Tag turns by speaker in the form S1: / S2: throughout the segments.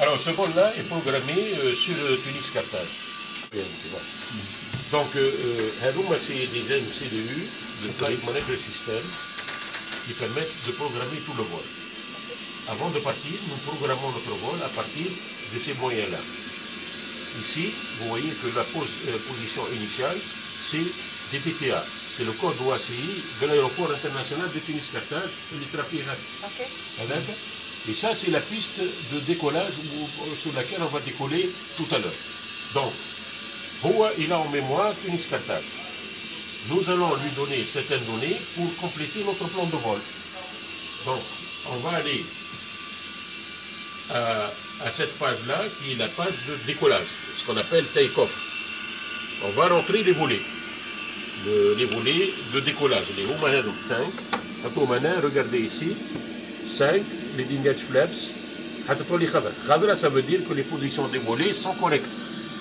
S1: Alors ce vol-là est programmé sur Tunis-Carthage. Bien, tu vois. Donc, c'est des MCDU, le Flight Manager System, qui permettent de programmer tout le vol. Avant de partir, nous programmons notre vol à partir de ces moyens-là. Ici, vous voyez que la position initiale, c'est DTTA. C'est le code OACI de l'aéroport international de Tunis-Carthage et du trafic.
S2: Ok.
S1: Et ça, c'est la piste de décollage sur laquelle on va décoller tout à l'heure. Donc, il a en mémoire Tunis-Carthage. Nous allons lui donner certaines données pour compléter notre plan de vol. Donc, on va aller à cette page-là, qui est la page de décollage, ce qu'on appelle take-off. On va rentrer les volets. Les volets de décollage. Les Omaha, donc 5. Regardez ici. 5, leading edge flaps. Khadra, ça veut dire que les positions des volets sont correctes.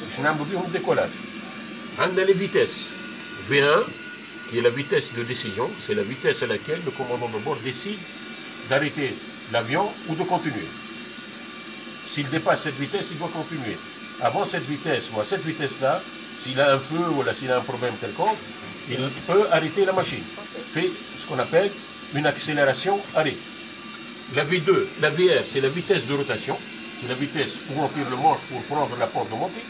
S1: Je n'ai pas de décollage. On a les vitesses. V1, qui est la vitesse de décision, c'est la vitesse à laquelle le commandant de bord décide d'arrêter l'avion ou de continuer. S'il dépasse cette vitesse, il doit continuer. Avant cette vitesse, ou à cette vitesse-là, s'il a un feu ou s'il a un problème quelconque, il peut arrêter la machine. Fait ce qu'on appelle une accélération arrêt. La V2, la VR, c'est la vitesse de rotation. C'est la vitesse où on tire le manche pour prendre la porte de montée.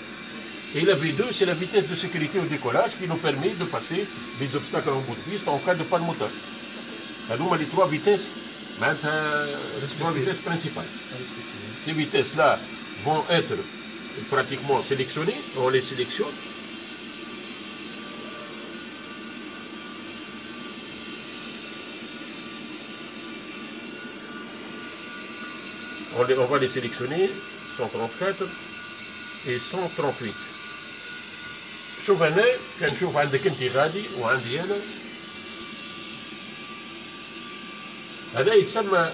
S1: Et la V2, c'est la vitesse de sécurité au décollage qui nous permet de passer les obstacles en bout de piste en cas de panne moteur. Donc, les trois vitesses principales. Ces vitesses-là vont être pratiquement sélectionnées. On les sélectionne. On va les sélectionner, 134 et 138. شوف هنا كنشوف عندك انت غادي وعندي انا هذا يتسمى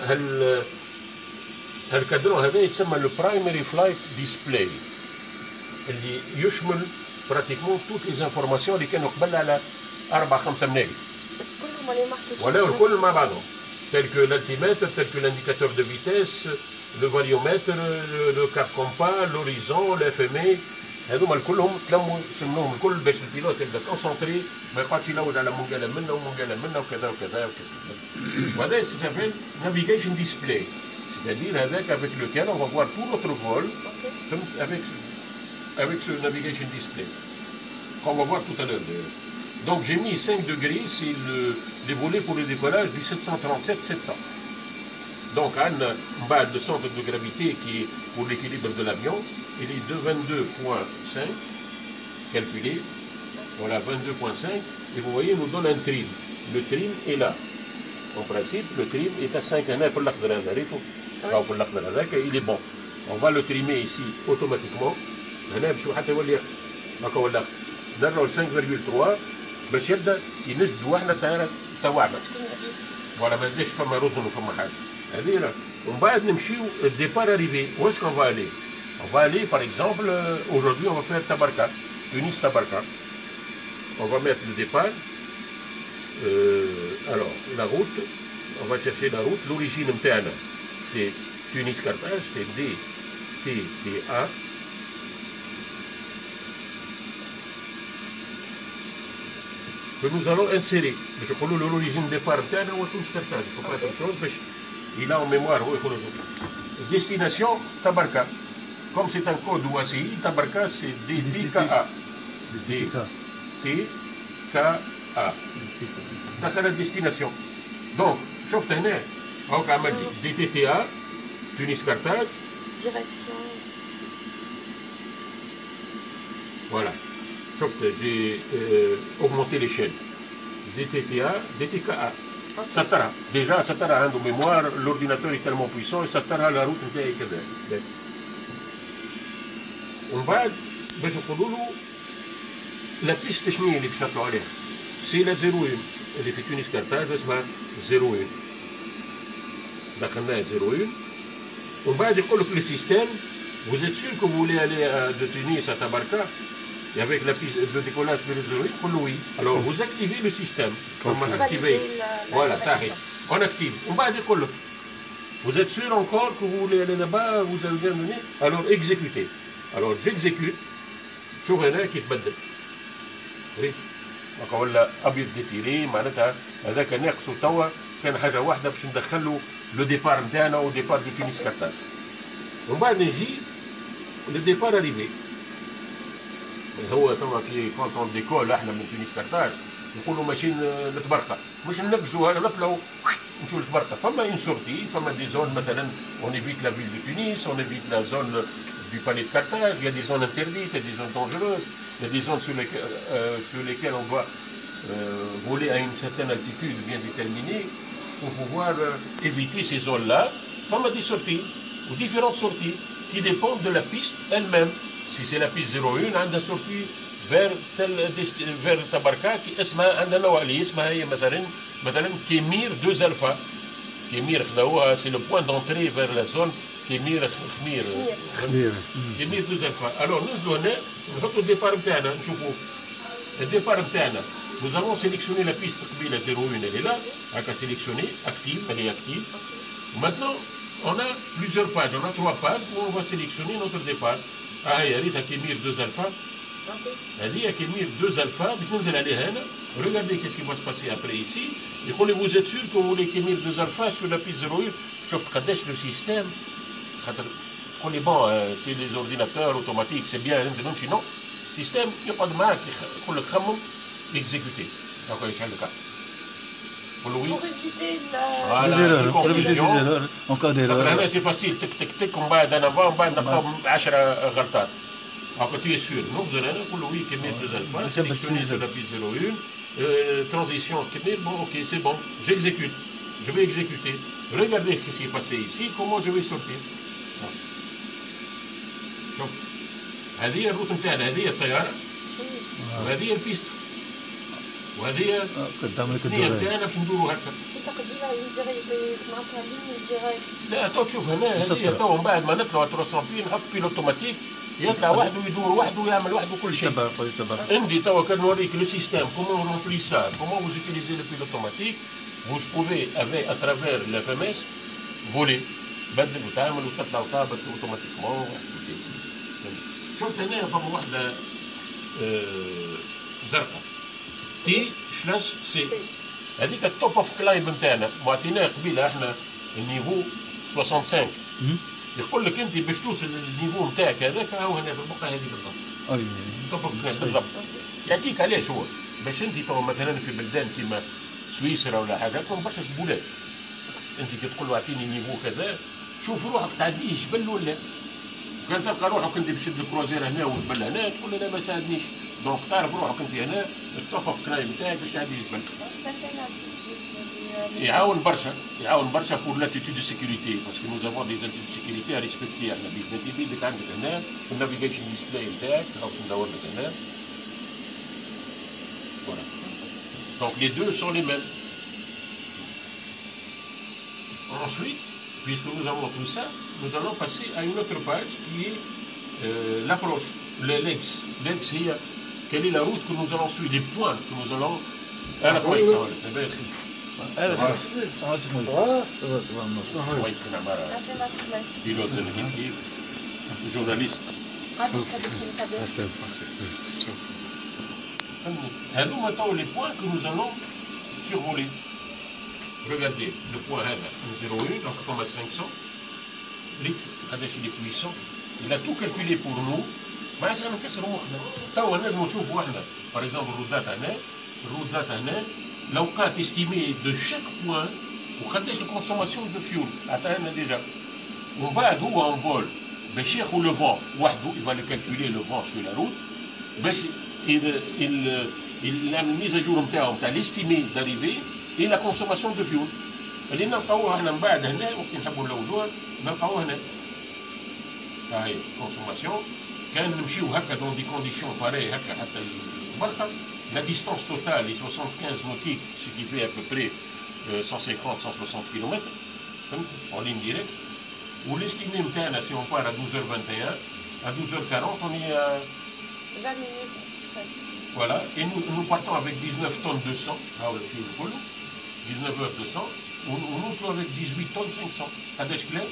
S1: هالكادرون هذا يتسمى لو برايمري فلايت ديسبلاي اللي يشمل براتيكمون توت لي زانفورماسيون اللي كانوا قبل على 4 5 مناهي
S2: كلهم اللي محطوطين
S1: ولا الكل مع بعضهم tel que l'altimètre, tel que l'indicateur de vitesse, le variomètre, le cap compas, l'horizon, le FMA. هذوما كلهم تلموا شملوهم الكل باش البيلوت يبدا كونسونتري ما يقعدش يلوج على منقله منا ومنقله منا وكذا وكذا وكذا. وهذا سيسمى نافيغيشن ديسبلاي. C'est-à-dire avec lequel on va voir tout notre vol avec ce navigation display qu'on va voir tout à l'heure. Donc j'ai mis 5 degrés, c'est les volets pour le décollage du 737-700. Donc on a le centre de gravité qui est pour l'équilibre de l'avion, il est de 22,5 calculé. Voilà, 22,5. Et vous voyez, il nous donne un trim. Le trim est là. En principe, le trim est à 5 il est bon. On va le trimer ici automatiquement. نرجعوا ل 5,3 باش يبدا ينجدوا احنا تاعنا فوالا ما نديش فما رزن وفما حاجه هذه ومن بعد نمشيو الديبار اريفي où est-ce qu'on va aller? On va aller par exemple aujourd'hui on va faire Tabarka, Tunis Tabarka. On va mettre le départ. Alors la route, on va chercher la route. L'origine نتاعنا c'est Tunis Carthage, c'est DTTA. Que nous allons insérer. Je crois que l'origine de départ est Tunis Carthage. Il ne faut pas faire chose, mais il a en mémoire. Destination Tabarka. Comme c'est un code OACI, Tabarka c'est DTKA. DTKA. C'est la destination. Donc, شفت هنا هاك عمل لي DTTA Tunis Carthage.
S2: Direction.
S1: Voilà. J'ai augmenté l'échelle. DTTA, DTKA. Okay. Satara. Déjà, Satara a en mémoire, l'ordinateur est tellement puissant et Satara la route était كذا. ومن بعد باش نقولوا له لا بيست شنو هي اللي باش نطلعوا عليها؟ سي لا 01 اللي في تونس كارتاج اسمها 01. دخلناها 01 ومن بعد يقول لك لو سيستيم vous êtes sûr que vous voulez aller de Tunis à Tabarka et avec la piste de décollage de 01 يقول له oui. Alors vous activez le système. Voilà, ça arrive. On active. ومن بعد يقول لك Vous êtes sûr encore que vous voulez aller là-bas, vous allez bien venir? Alors exécutez. Alors j'exécute. شوف هنا كيتبدل. هيك. ولا ابيض زيتيري معناتها هذاك ناقصه توا كان حاجه واحده باش ندخلوا لو ديبار نتاعنا وديبار دو تونس كارتاج. ومن بعد نجي لو ديبار اريفي. هو توا كي كونت ديكول احنا من تونس كارتاج نقولوا ماشيين لتبرقه مش ننقزوا نطلعوا نمشوا لتبرقه. فما اون سورتي فما دي زون مثلا اون ايفيت لا فيل دو تونس اون ايفيت لا زون du palais de Carthage, il y a des zones interdites, il y a des zones dangereuses, il y a des zones sur lesquelles on doit voler à une certaine altitude bien déterminée pour pouvoir éviter ces zones-là. Enfin, des sorties, ou différentes sorties, qui dépendent de la piste elle-même. Si c'est la piste 01, on a une sortie vers Tabarka, qui est Kémir 2 Alpha. Kémir, c'est le point d'entrée vers la zone Kémir Khmir. Kémir 2 Alpha. Alors, nous avons le départ نتاعنا نشوفوا. Le départ نتاعنا, nous avons sélectionné la piste قبيلة 01, elle est là, elle est sélectionnée, active, elle est active. Maintenant, on a plusieurs pages, on a 3 pages où on va sélectionner notre départ. Ah, il y a Kémir 2 Alpha. Il y a Kémir 2 Alpha, regardez qu'est-ce qui va se passer après ici. Et vous êtes sûr que vous voulez Kémir 2 Alpha sur la piste 01, sauf que le système. Bon, c'est les ordinateurs automatiques, c'est bien, sinon, le système, il y a exécuter. Donc, il y a le cas.
S2: Pour éviter
S3: des erreurs, pour éviter des erreurs, en cas d'erreur.
S1: C'est facile, tic tic tic, on va d'en avant, on va d'en 10 غلطات. Alors, tu es sûr, nous, vous allez pour le oui, Kémir 2 Alpha, sélectionner sur la piste 01, transition, Kémir, bon, ok, c'est bon, j'exécute, je vais exécuter. Regardez ce qui s'est passé ici, comment je vais sortir. شوف هذه هي الروت نتاعنا هذه هي الطياره وهذه هي البيست وهذه هي الثنيه نتاعنا باش ندوروا هكا
S2: كي تقبيله معناتها ليني ديريكت.
S1: لا تو تشوف هنا هذه تو من بعد ما نطلعوا 300 نحط بيل اوتوماتيك يطلع وحده ويدور وحده ويعمل وحده كل شيء. عندي توا كان نوريك لو سيستيم كومون رونبلي سا كومون vous utilisez le pilote automatique vous pouvez avec à travers la FMS voler تبدل وتعمل وتطلع وتهبط اوتوماتيكمون. شفت هنا فما واحده زرقاء تي سلاش سي هذيك التوب اوف كلايم نتاعنا معطيناه قبيله احنا النيفو 65 يقول لك انت باش توصل للنيفو نتاعك هذاك هو هنا في البقعه هذه بالضبط. اي توب اوف كلايم بالضبط يعطيك علاش هو باش انت تو مثلا في بلدان كيما سويسرا ولا حاجه تكون برشا جبولات انت كي تقول له اعطيني نيفو كذا شوف روحك تعديه جبل ولا كان تلقى روحك انت بشد الكروزير هنا وجبل هنا تقول له لا ما ساعدنيش دونك تعرف روحك انت هنا التوب اوف كلايم نتاعك باش يعدي جبل. يعاون برشا بور لاتيتود دو سيكوريتي باسكو نو افون دي زاتيتود دو سيكوريتي ا ريسبكتي احنا بيدك عندك هنا في النافيغيشن ديسبلاي نتاعك باش ندور لك هنا فوالا دونك لي دو سون لي ميم. Ensuite, puisque nous avons tout ça, nous allons passer à une autre page qui est l'approche, l'ex. L'ex, c'est quelle est la route que nous allons suivre, les points que nous allons. Journaliste. هذوما تو les points que nous allons survoler. Regardez, le point هذا 01, donc il faut 500 litres, قداش il est puissant. Il a tout calculé pour nous. ما عادش نكسروا مخنا. توا نجموا نشوفوا احنا par exemple الرودات هنا لو قات استيمي دو شاك بوان وقداش الكونسوماسيون دو فيول عطانا ديجا. ومن بعد هو ان فول باش ياخذ لو فون وحده il va le calculer le vent sur la route باش il يعمل ميزاجور نتاعو نتاع الاستيمي داريفي et la consommation de fuel. اللي نلقاوها هنا من بعد هنا وقت نحبوا نلوجوها نلقاوها هنا. هاي كونسوماسيون كان نمشيو هكا دون دي كونديسيون باري هكا حتى البرقه. La distance totale est 75 nautiques, ce qui fait à peu près 150-160 km en ligne directe. Ou l'estimé نتاعنا si on part à 12h21, à 12h40 on est à
S2: 20 minutes.
S1: Voilà, et nous partons avec 19 tonnes de sang, là, le fuel. 19h200, on nous avec 18 tonnes 500. هذا شكلها؟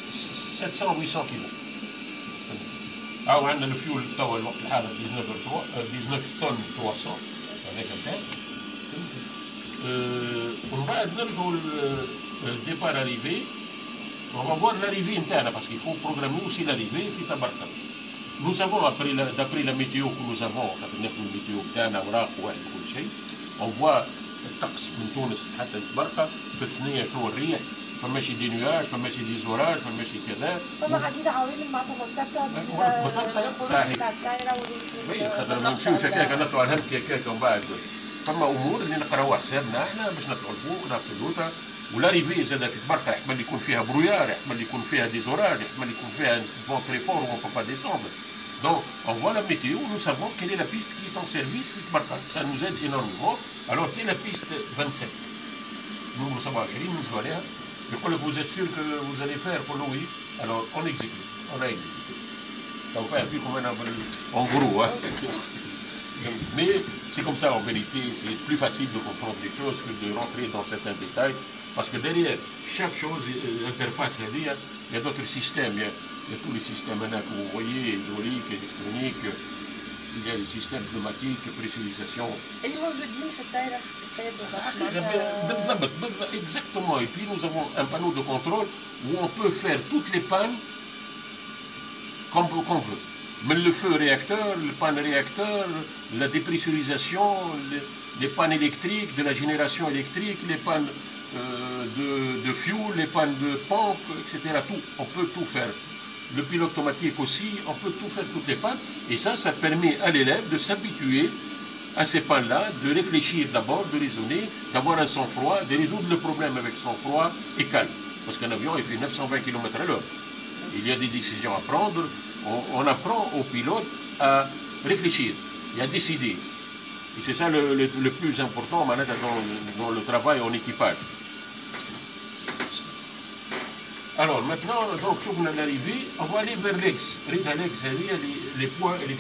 S1: 700-800 كيلو. عندنا الفيول توا الوقت الحاضر 19 tonnes 300 هذاك نتاعك. ومن بعد نرجعوا départ arrivé. On va voir l'arrivée interne parce qu'il faut programmer aussi l'arrivée في تبرقة. Nous savons, d'après la météo que nous avons, on voit الطقس من تونس حتى تبرقة في الثنية شنو الريح، فماشي دي نواج، فماشي دي زوراج، فماشي كذا.
S2: فما عديد عوامل معناتها مرتبطة
S1: صحيح. خاطر ما نمشيوش هكاك نطلعوا الهبط هكاك ومن بعد فما امور اللي نقراوها حسابنا احنا باش نطلعوا الفوق نهبطوا اللوطه. ولاريفي زاد في تبرقة يحتمل يكون فيها برويار، يحتمل يكون فيها دي زوراج، يحتمل يكون فيها فون تري فور و on peut pas descendre. Donc, on voit la météo, nous savons quelle est la piste qui est en service, ça nous aide énormément. Alors, c'est la piste 27. Nous savons, vous êtes sûr que vous allez faire pour nous, oui. Alors, on exécute, on a exécuté. Donc, en gros, hein. Mais c'est comme ça en vérité, c'est plus facile de comprendre les choses que de rentrer dans certains détails. Parce que derrière chaque chose, interface, il y a d'autres systèmes. Il y a tous les systèmes que vous voyez, hydraulique, électronique, il y a les systèmes pneumatiques, pressurisation. Exactement. Et puis nous avons un panneau de contrôle où on peut faire toutes les pannes qu'on veut. Mais le feu réacteur, le panne réacteur, la dépressurisation, les pannes électriques, de la génération électrique, les pannes de fuel, les pannes de pompe, etc. Tout, on peut tout faire. Le pilote automatique aussi, on peut tout faire, toutes les pannes. Et ça permet à l'élève de s'habituer à ces pannes-là, de réfléchir d'abord, de raisonner, d'avoir un sang-froid, de résoudre le problème avec sang-froid et calme. Parce qu'un avion, il fait 920 km/h. Il y a des décisions à prendre. On apprend au pilote à réfléchir et à décider. Et c'est ça le plus important dans le travail en équipage. Alors maintenant, donc, on a l'arrivée, on va aller vers l'ex. Les points, les